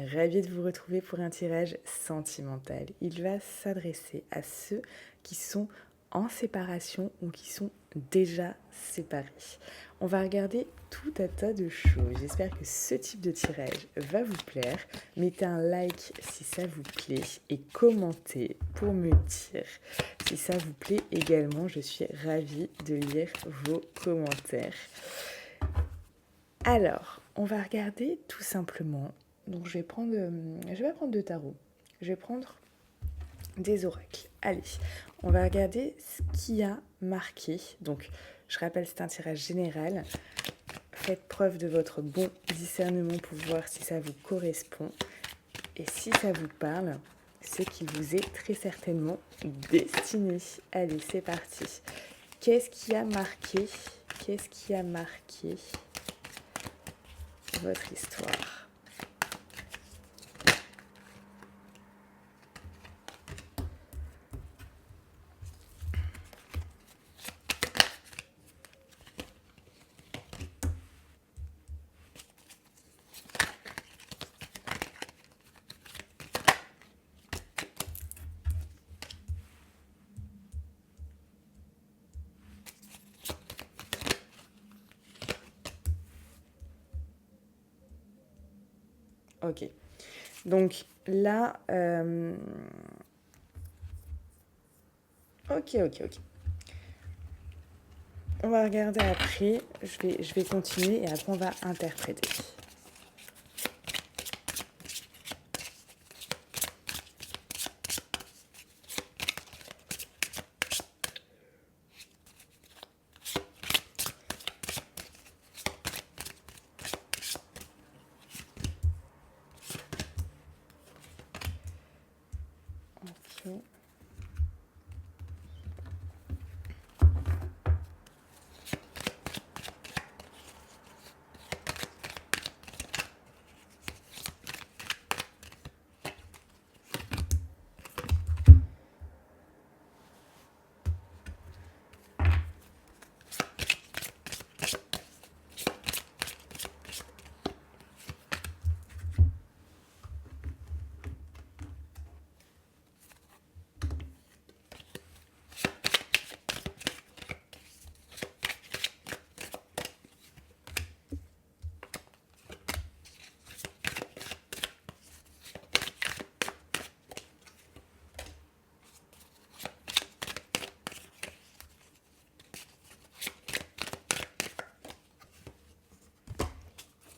ravie de vous retrouver pour un tirage sentimental. Il va s'adresser à ceux qui sont en séparation ou qui sont déjà séparés. On va regarder tout un tas de choses. J'espère que ce type de tirage va vous plaire. Mettez un like si ça vous plaît et commentez pour me dire si ça vous plaît également. Je suis ravie de lire vos commentaires. Alors, on va regarder tout simplement. Donc, je vais pas prendre de tarot. Je vais prendre des oracles. Allez, on va regarder ce qui a marqué. Donc, je rappelle, c'est un tirage général. Faites preuve de votre bon discernement pour voir si ça vous correspond. Et si ça vous parle, c'est qu'il vous est très certainement destiné. Allez, c'est parti. Qu'est-ce qui a marqué votre histoire? Ok. Donc là, ok. On va regarder après. Je vais continuer et après on va interpréter. Ok.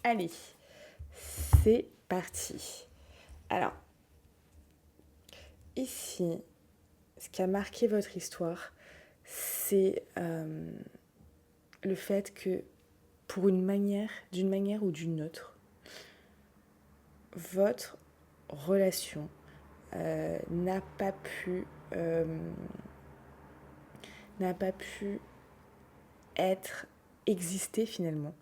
Allez, c'est parti. Alors, ici, ce qui a marqué votre histoire, c'est le fait que, d'une manière ou d'une autre, votre relation n'a pas pu être exister finalement,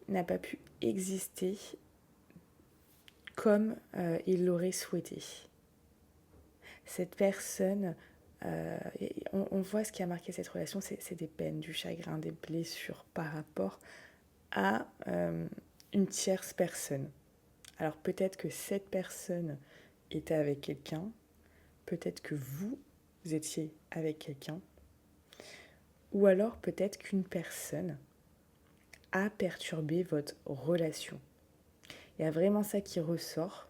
n'a pas pu exister comme il l'aurait souhaité. Cette personne, on voit ce qui a marqué cette relation, c'est des peines, du chagrin, des blessures par rapport à une tierce personne. Alors peut-être que cette personne était avec quelqu'un, peut-être que vous étiez avec quelqu'un, ou alors peut-être qu'une personne a perturbé votre relation. Il y a vraiment ça qui ressort.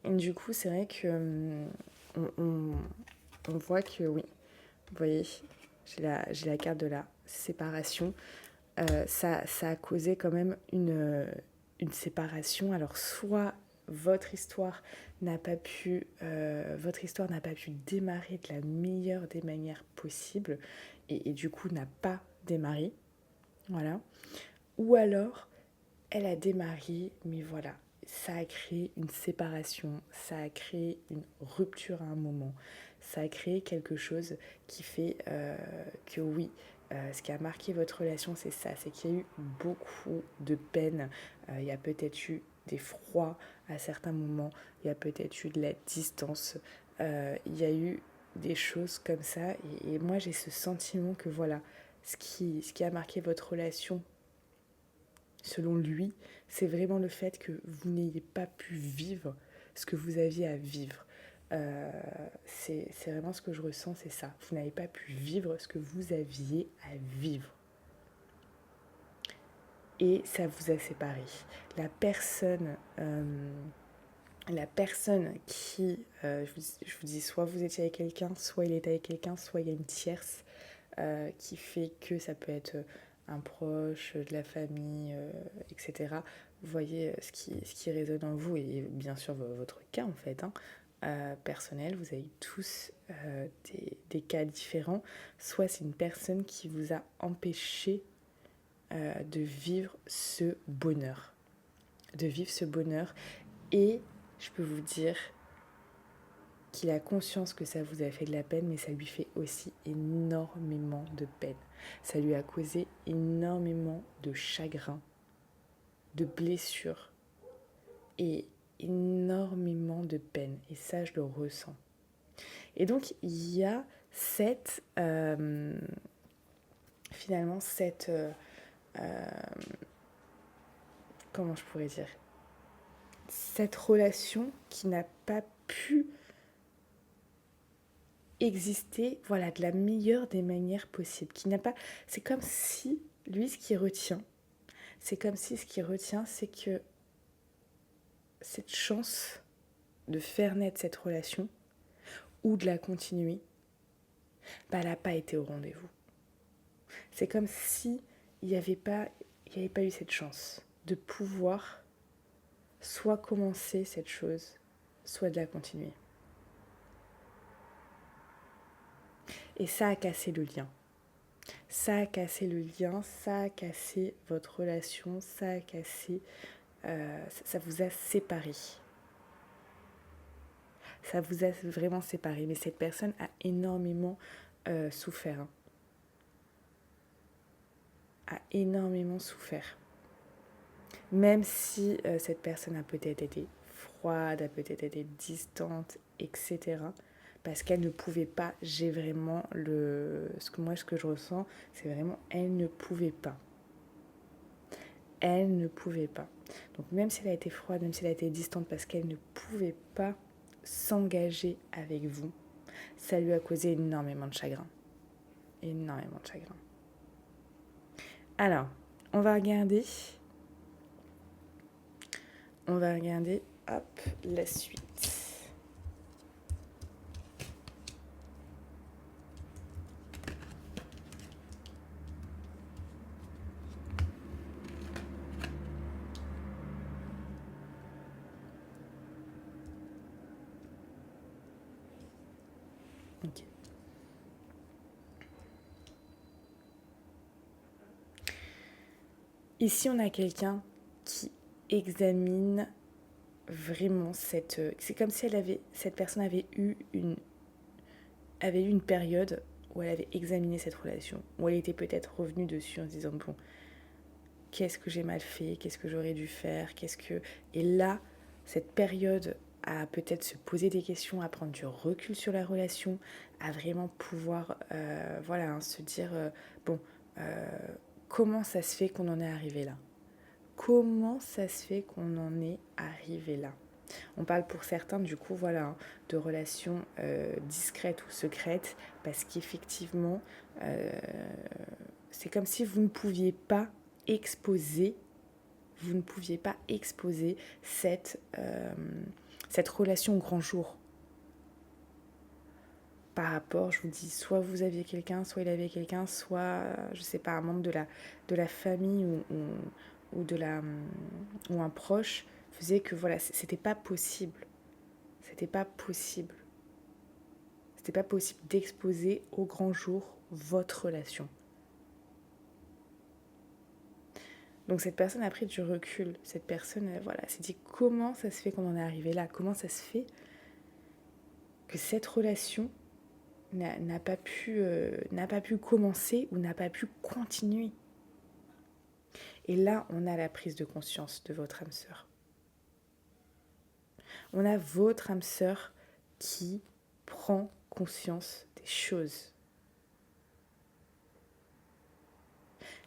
Et du coup, c'est vrai que on voit que oui, vous voyez, j'ai la carte de la séparation. Ça a causé quand même une séparation. Alors soit votre histoire n'a pas pu démarrer de la meilleure des manières possibles et du coup n'a pas démarré, voilà. Ou alors elle a démarré, mais voilà, ça a créé une séparation, ça a créé une rupture à un moment, ça a créé quelque chose qui fait que oui, ce qui a marqué votre relation, c'est ça, c'est qu'il y a eu beaucoup de peine, il y a peut-être eu des froids à certains moments, il y a peut-être eu de la distance, il y a eu des choses comme ça, et moi j'ai ce sentiment que voilà, ce qui a marqué votre relation selon lui, c'est vraiment le fait que vous n'ayez pas pu vivre ce que vous aviez à vivre. C'est vraiment ce que je ressens, c'est ça. Vous n'avez pas pu vivre ce que vous aviez à vivre. Et ça vous a séparé. La personne, qui, je vous dis, soit vous étiez avec quelqu'un, soit il était avec quelqu'un, soit il y a une tierce qui fait que ça peut être un proche, de la famille, etc. Vous voyez ce qui résonne en vous et bien sûr votre cas en fait. Personnel, vous avez tous des cas différents. Soit c'est une personne qui vous a empêché de vivre ce bonheur. De vivre ce bonheur. Et je peux vous dire qu'il a conscience que ça vous a fait de la peine, mais ça lui fait aussi énormément de peine. Ça lui a causé énormément de chagrin, de blessures et énormément de peine. Et ça, je le ressens. Et donc, il y a finalement, comment je pourrais dire, cette relation qui n'a pas pu exister, voilà, de la meilleure des manières possibles, qui n'a pas, c'est comme si, lui, ce qui retient, c'est que cette chance de faire naître cette relation, ou de la continuer, elle n'a pas été au rendez-vous. C'est comme si il n'y avait pas eu cette chance de pouvoir soit commencer cette chose, soit de la continuer. Et ça a cassé le lien. Ça a cassé le lien, ça a cassé votre relation, ça a cassé... ça vous a séparé. Ça vous a vraiment séparé. Mais cette personne a énormément souffert. A énormément souffert. Même si cette personne a peut-être été froide, a peut-être été distante, etc. Parce qu'elle ne pouvait pas, j'ai vraiment ce que je ressens, c'est vraiment elle ne pouvait pas. Elle ne pouvait pas. Donc même si elle a été froide, même si elle a été distante parce qu'elle ne pouvait pas s'engager avec vous, ça lui a causé énormément de chagrin. Énormément de chagrin. Alors, on va regarder, hop, la suite. Ok. Ici, on a quelqu'un qui examine vraiment c'est comme si cette personne avait eu une période où elle avait examiné cette relation, où elle était peut-être revenue dessus en se disant bon, qu'est-ce que j'ai mal fait, qu'est-ce que j'aurais dû faire, et là, cette période à peut-être se poser des questions, à prendre du recul sur la relation, à vraiment pouvoir se dire bon, comment ça se fait qu'on en est arrivé là? Comment ça se fait qu'on en est arrivé là? On parle pour certains, du coup, de relations discrètes ou secrètes, parce qu'effectivement, c'est comme si vous ne pouviez pas exposer, cette relation au grand jour. Par rapport, je vous dis, soit vous aviez quelqu'un, soit il avait quelqu'un, soit, je sais pas, un membre de la famille ou ou un proche faisait que c'était pas possible. C'était pas possible d'exposer au grand jour votre relation. Donc cette personne a pris du recul. Cette personne, s'est dit comment ça se fait qu'on en est arrivé là? Comment ça se fait que cette relation n'a pas pu commencer ou n'a pas pu continuer? Et là, on a la prise de conscience de votre âme sœur. On a votre âme sœur qui prend conscience des choses.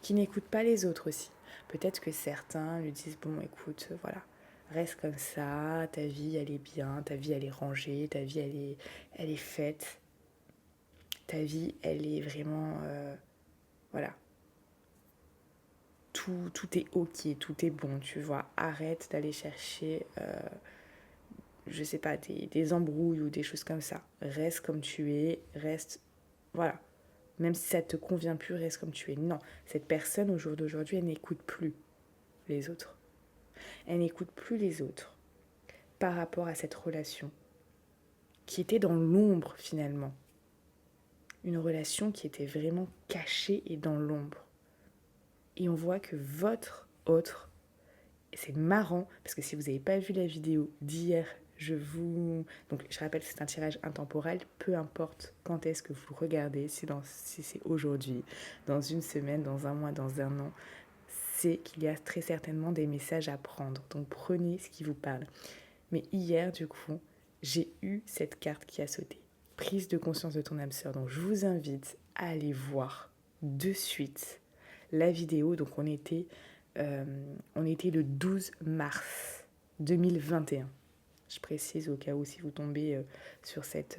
Qui n'écoute pas les autres aussi. Peut-être que certains lui disent, bon, écoute, voilà, reste comme ça, ta vie, elle est bien, ta vie, elle est rangée, ta vie, elle est faite, ta vie, elle est vraiment, voilà, tout est ok, tout est bon, tu vois. Arrête d'aller chercher, je sais pas, des embrouilles ou des choses comme ça. Reste comme tu es, reste, voilà. Même si ça te convient plus, reste comme tu es. Non, cette personne au jour d'aujourd'hui, elle n'écoute plus les autres. Elle n'écoute plus les autres par rapport à cette relation qui était dans l'ombre finalement. Une relation qui était vraiment cachée et dans l'ombre. Et on voit que votre autre, et c'est marrant, parce que si vous n'avez pas vu la vidéo d'hier, donc je rappelle, c'est un tirage intemporel, peu importe quand est-ce que vous regardez, si c'est aujourd'hui, dans une semaine, dans un mois, dans un an, c'est qu'il y a très certainement des messages à prendre. Donc prenez ce qui vous parle. Mais hier, du coup, j'ai eu cette carte qui a sauté. Prise de conscience de ton âme sœur. Donc je vous invite à aller voir de suite la vidéo. Donc on était le 12 mars 2021. Je précise au cas où si vous tombez sur cette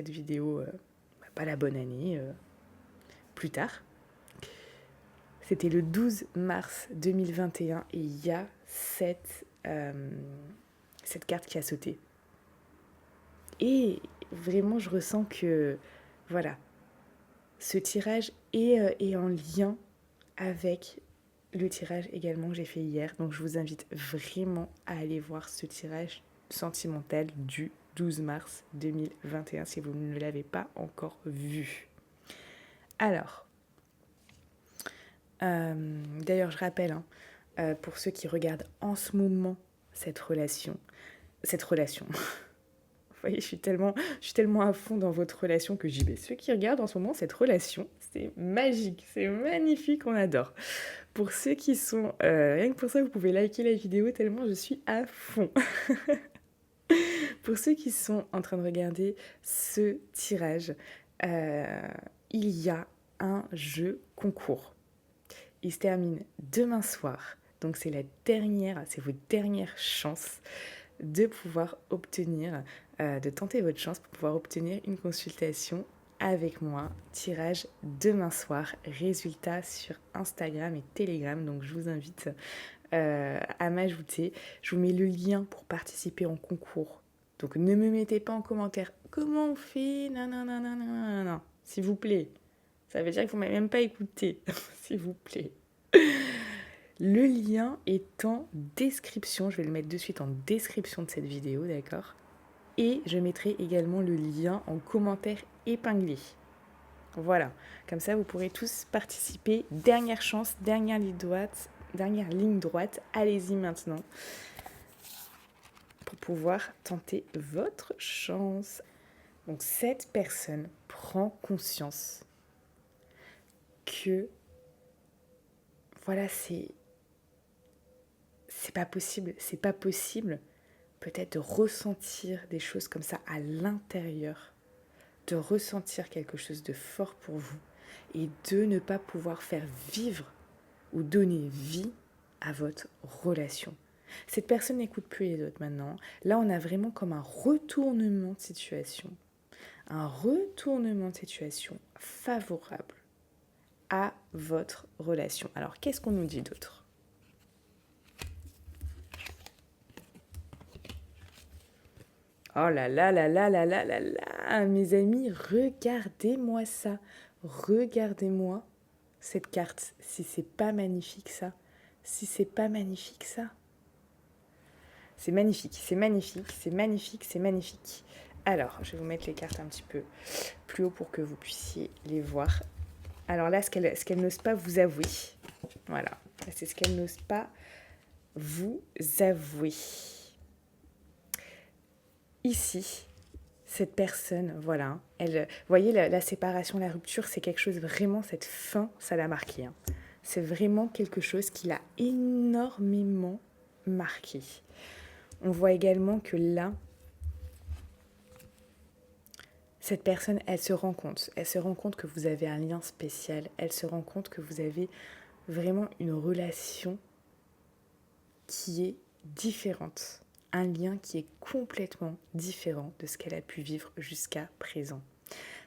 vidéo, pas la bonne année, plus tard. C'était le 12 mars 2021 et il y a cette carte qui a sauté. Et vraiment, je ressens que, voilà, ce tirage est en lien avec le tirage également que j'ai fait hier. Donc, je vous invite vraiment à aller voir ce tirage sentimental du 12 mars 2021 si vous ne l'avez pas encore vu. Alors, d'ailleurs, je rappelle, pour ceux qui regardent en ce moment cette relation, vous voyez, je suis tellement à fond dans votre relation que j'y vais. Ceux qui regardent en ce moment cette relation, c'est magique, c'est magnifique, on adore. Pour ceux qui sont... rien que pour ça, vous pouvez liker la vidéo tellement je suis à fond. Pour ceux qui sont en train de regarder ce tirage, il y a un jeu concours. Il se termine demain soir. Donc c'est vos dernières chances de pouvoir obtenir, de tenter votre chance pour pouvoir obtenir une consultation avec moi. Tirage demain soir, résultat sur Instagram et Telegram. Donc je vous invite à m'ajouter. Je vous mets le lien pour participer en concours. Donc ne me mettez pas en commentaire comment on fait, non, s'il vous plaît. Ça veut dire qu'il ne faut même pas écouter, s'il vous plaît. Le lien est en description, je vais le mettre de suite en description de cette vidéo, d'accord? Et je mettrai également le lien en commentaire épinglé. Voilà, comme ça vous pourrez tous participer. Dernière chance, dernière ligne droite, allez-y maintenant pour pouvoir tenter votre chance. Donc cette personne prend conscience que voilà, c'est pas possible peut-être de ressentir des choses comme ça à l'intérieur, de ressentir quelque chose de fort pour vous et de ne pas pouvoir faire vivre ou donner vie à votre relation. Cette personne n'écoute plus les autres maintenant. Là, on a vraiment comme un retournement de situation. Un retournement de situation favorable à votre relation. Alors, qu'est-ce qu'on nous dit d'autre ? Oh là là là là là là là là, mes amis, regardez-moi ça. Regardez-moi cette carte. Si c'est pas magnifique ça. Si c'est pas magnifique ça. C'est magnifique, c'est magnifique, c'est magnifique, c'est magnifique. Alors, je vais vous mettre les cartes un petit peu plus haut pour que vous puissiez les voir. Alors là, ce qu'elle n'ose pas vous avouer. Voilà, c'est ce qu'elle n'ose pas vous avouer. Ici, cette personne, voilà, vous voyez, la séparation, la rupture, c'est quelque chose vraiment, cette fin, ça l'a marqué. C'est vraiment quelque chose qui l'a énormément marqué. On voit également que là, cette personne, elle se rend compte que vous avez un lien spécial, elle se rend compte que vous avez vraiment une relation qui est différente, un lien qui est complètement différent de ce qu'elle a pu vivre jusqu'à présent.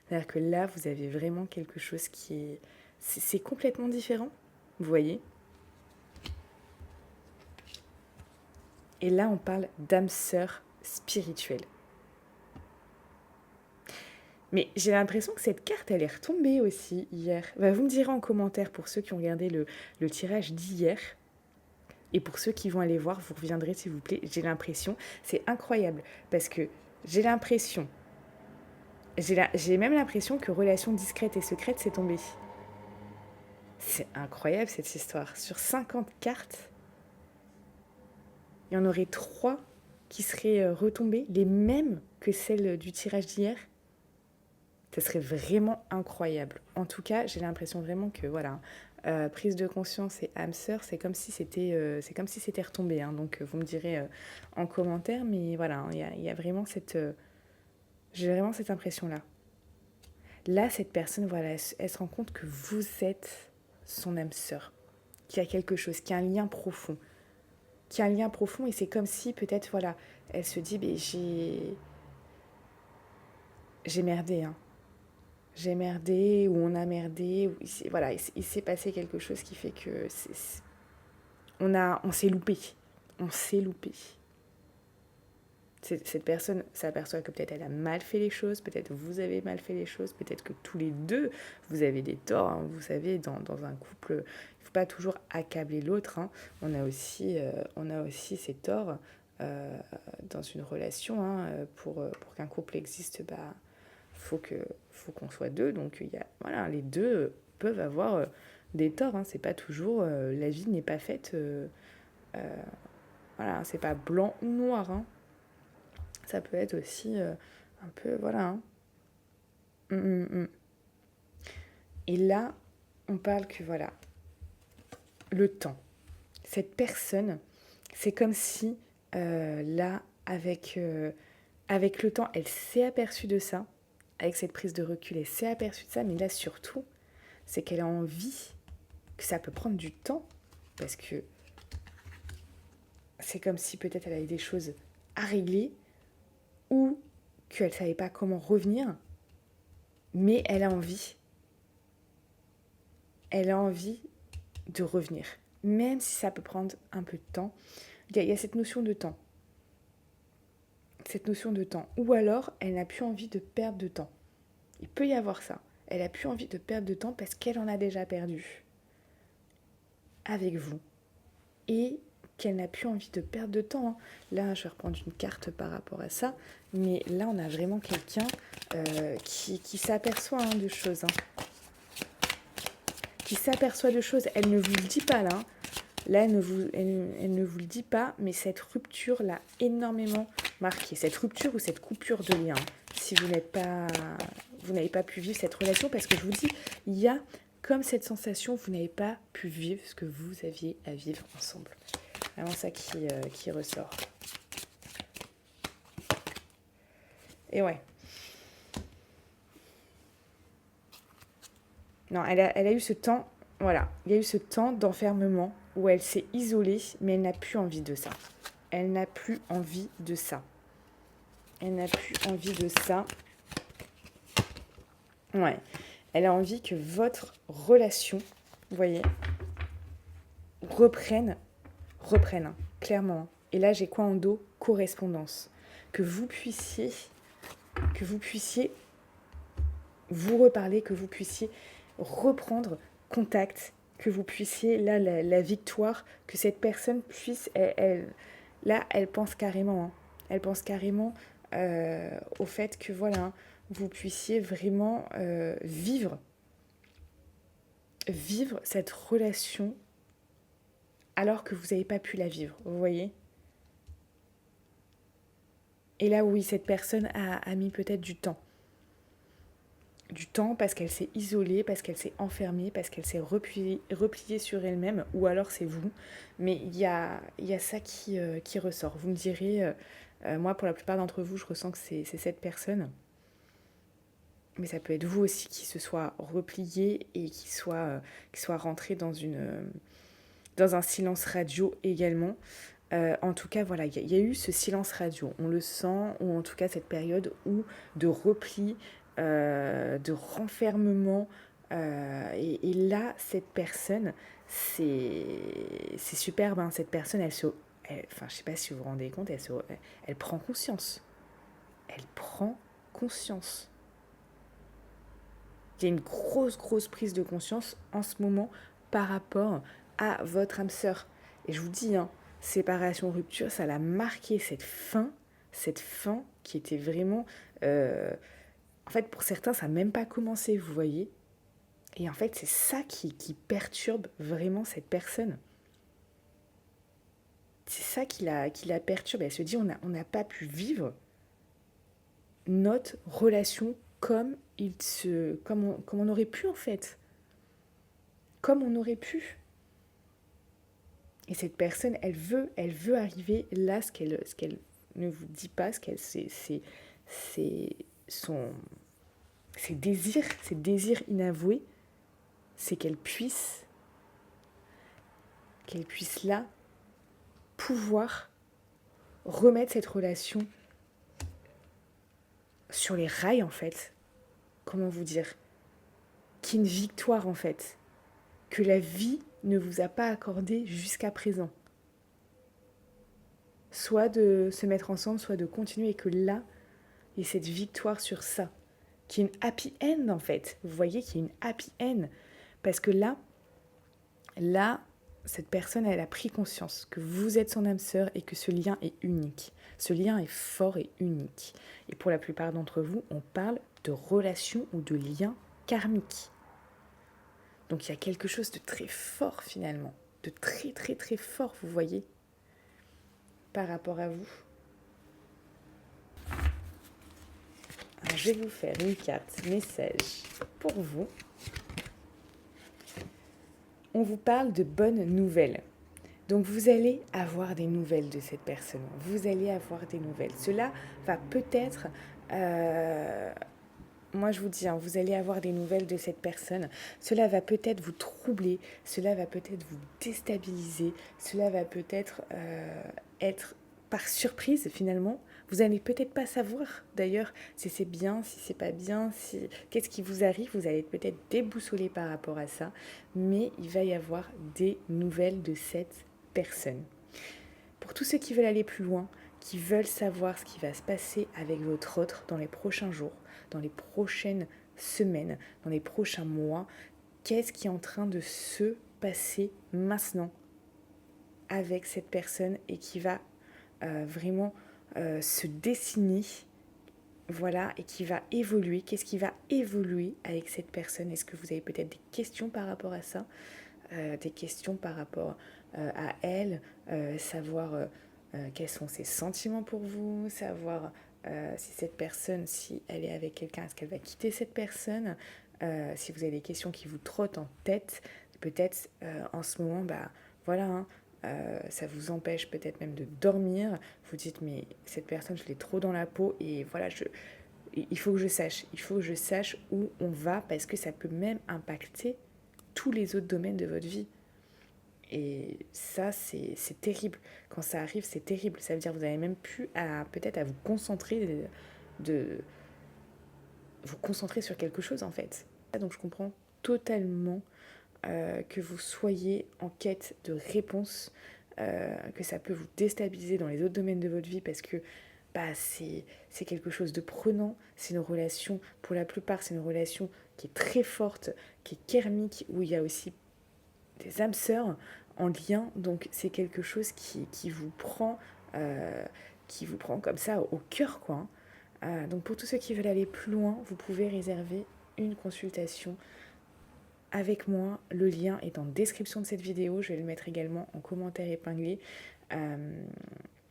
C'est-à-dire que là, vous avez vraiment quelque chose qui est... C'est complètement différent, vous voyez. Et là, on parle d'âme sœur spirituelle. Mais j'ai l'impression que cette carte, elle est retombée aussi hier. Bah, vous me direz en commentaire pour ceux qui ont regardé le tirage d'hier. Et pour ceux qui vont aller voir, vous reviendrez s'il vous plaît. J'ai l'impression, c'est incroyable. Parce que j'ai l'impression, j'ai même l'impression que relation discrète et secrète, c'est tombé. C'est incroyable cette histoire. Sur 50 cartes, il y en aurait 3 qui seraient retombées, les mêmes que celles du tirage d'hier. Ça serait vraiment incroyable. En tout cas, j'ai l'impression vraiment que voilà, prise de conscience et âme sœur, c'est comme si c'était retombé. Hein. Donc vous me direz en commentaire, mais voilà, il y a vraiment j'ai vraiment cette impression-là. Là, cette personne, voilà, elle se rend compte que vous êtes son âme sœur, qu'il y a quelque chose, qu'il y a un lien profond, et c'est comme si peut-être voilà, elle se dit, mais j'ai merdé, hein. J'ai merdé, ou on a merdé, ou voilà, il s'est passé quelque chose qui fait que on s'est loupé. On s'est loupé. Cette personne s'aperçoit que peut-être elle a mal fait les choses, peut-être vous avez mal fait les choses, peut-être que tous les deux, vous avez des torts. Hein. Vous savez, dans un couple, il ne faut pas toujours accabler l'autre. Hein. On a aussi ses torts dans une relation. Hein. Pour qu'un couple existe, bah, faut qu'on soit deux. Donc voilà, les deux peuvent avoir des torts. Hein. C'est pas toujours la vie n'est pas faite. Voilà, c'est pas blanc ou noir. Hein. Ça peut être aussi un peu voilà. Hein. Et là, on parle que voilà, le temps. Cette personne, c'est comme si là, avec le temps, elle s'est aperçue de ça. Avec cette prise de recul, elle s'est aperçue de ça, mais là surtout, c'est qu'elle a envie que ça peut prendre du temps, parce que c'est comme si peut-être elle avait des choses à régler, ou qu'elle ne savait pas comment revenir, mais elle a envie de revenir, même si ça peut prendre un peu de temps. Il y a cette notion de temps. Ou alors, elle n'a plus envie de perdre de temps. Il peut y avoir ça. Elle n'a plus envie de perdre de temps parce qu'elle en a déjà perdu avec vous. Et qu'elle n'a plus envie de perdre de temps. Hein. Là, je vais reprendre une carte par rapport à ça. Mais là, on a vraiment quelqu'un qui s'aperçoit de choses. Hein. Qui s'aperçoit de choses. Elle ne vous le dit pas là. Hein. Là, elle ne vous le dit pas, mais cette rupture l'a énormément marqué. Cette rupture ou cette coupure de lien. Si vous n'avez pas pu vivre cette relation, parce que je vous dis, il y a comme cette sensation, vous n'avez pas pu vivre ce que vous aviez à vivre ensemble. Vraiment ça qui ressort. Et ouais. Non, elle a eu ce temps, voilà, il y a eu ce temps d'enfermement où elle s'est isolée, mais elle n'a plus envie de ça. Elle n'a plus envie de ça. Ouais. Elle a envie que votre relation, vous voyez, reprenne, hein, clairement. Et là, j'ai quoi en dos ? Correspondance. Que vous puissiez vous reparler, que vous puissiez reprendre contact, que vous puissiez, là, la victoire, que cette personne puisse, elle pense carrément, hein, elle pense carrément au fait que, voilà, vous puissiez vraiment vivre cette relation alors que vous n'avez pas pu la vivre, vous voyez ? Et là, oui, cette personne a mis peut-être du temps. Du temps parce qu'elle s'est isolée, parce qu'elle s'est enfermée, parce qu'elle s'est repliée sur elle-même, ou alors c'est vous. Mais il y a ça qui ressort. Vous me direz, moi pour la plupart d'entre vous, je ressens que c'est cette personne. mais ça peut être vous aussi qui se soit replié et qui soit rentré dans un silence radio également. En tout cas, voilà, il y a eu ce silence radio, on le sent, ou en tout cas cette période où de repli, de renfermement. Et là, cette personne, c'est superbe, hein. Cette personne, enfin, je sais pas si vous vous rendez compte, elle prend conscience. Elle prend conscience. Il y a une grosse prise de conscience en ce moment par rapport à votre âme sœur. Et je vous dis, hein, séparation, rupture, ça l'a marqué cette fin qui était vraiment... en fait, pour certains, ça n'a même pas commencé, vous voyez. Et en fait, c'est ça qui perturbe vraiment cette personne. C'est ça qui la perturbe. Elle se dit, on n'a pas pu vivre notre relation comme on aurait pu en fait. Comme on aurait pu. Et cette personne, elle veut arriver là, ce qu'elle ne vous dit pas, c'est ses désirs inavoués, c'est qu'elle puisse là pouvoir remettre cette relation sur les rails en fait. Comment vous dire? Qui est une victoire en fait. Que la vie ne vous a pas accordé jusqu'à présent. Soit de se mettre ensemble, soit de continuer et que là, il y ait cette victoire sur ça. Qui est une happy end en fait. Vous voyez qu'il y a une happy end. Parce que là, cette personne, elle a pris conscience que vous êtes son âme sœur et que ce lien est unique. Ce lien est fort et unique. Et pour la plupart d'entre vous, on parle de relation ou de lien karmique. Donc il y a quelque chose de très fort finalement, de très fort, vous voyez, par rapport à vous. Alors, je vais vous faire une carte message pour vous. On vous parle de bonnes nouvelles. Donc vous allez avoir des nouvelles de cette personne. Vous allez avoir des nouvelles. Cela va peut-être... moi je vous dis, hein, vous allez avoir des nouvelles de cette personne. Cela va peut-être vous troubler. Cela va peut-être vous déstabiliser. Cela va peut-être être par surprise finalement. Vous n'allez peut-être pas savoir d'ailleurs si c'est bien, si c'est pas bien, qu'est-ce qui vous arrive. Vous allez peut-être déboussoler par rapport à ça. Mais il va y avoir des nouvelles de cette personne. Pour tous ceux qui veulent aller plus loin, qui veulent savoir ce qui va se passer avec votre autre dans les prochains jours, dans les prochaines semaines, dans les prochains mois, qu'est-ce qui est en train de se passer maintenant avec cette personne et qui va vraiment se dessiner, voilà, et qui va évoluer. Qu'est-ce qui va évoluer avec cette personne? Est-ce que vous avez peut-être des questions par rapport à ça? Des questions par rapport à elle, savoir quels sont ses sentiments pour vous, savoir si cette personne, si elle est avec quelqu'un, est-ce qu'elle va quitter cette personne, si vous avez des questions qui vous trottent en tête, peut-être en ce moment, voilà, hein, ça vous empêche peut-être même de dormir, vous dites mais cette personne je l'ai trop dans la peau et voilà, il faut que je sache où on va parce que ça peut même impacter tous les autres domaines de votre vie. Et ça, c'est terrible. Quand ça arrive, c'est terrible. Ça veut dire que vous n'avez même plus peut-être à vous concentrer vous concentrer sur quelque chose en fait. Donc je comprends totalement que vous soyez en quête de réponses, que ça peut vous déstabiliser dans les autres domaines de votre vie parce que c'est quelque chose de prenant. C'est une relation, pour la plupart, c'est une relation qui est très forte, qui est karmique, où il y a aussi des âmes sœurs en lien. Donc c'est quelque chose qui vous prend comme ça au cœur, quoi. Donc pour tous ceux qui veulent aller plus loin, vous pouvez réserver une consultation avec moi. Le lien est en description de cette vidéo. Je vais le mettre également en commentaire épinglé.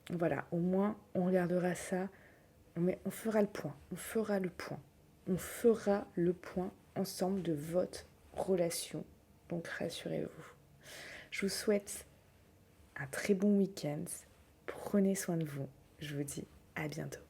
Voilà, au moins on regardera ça. On fera le point. On fera le point ensemble de votre relation. Donc rassurez-vous. Je vous souhaite un très bon week-end. Prenez soin de vous. Je vous dis à bientôt.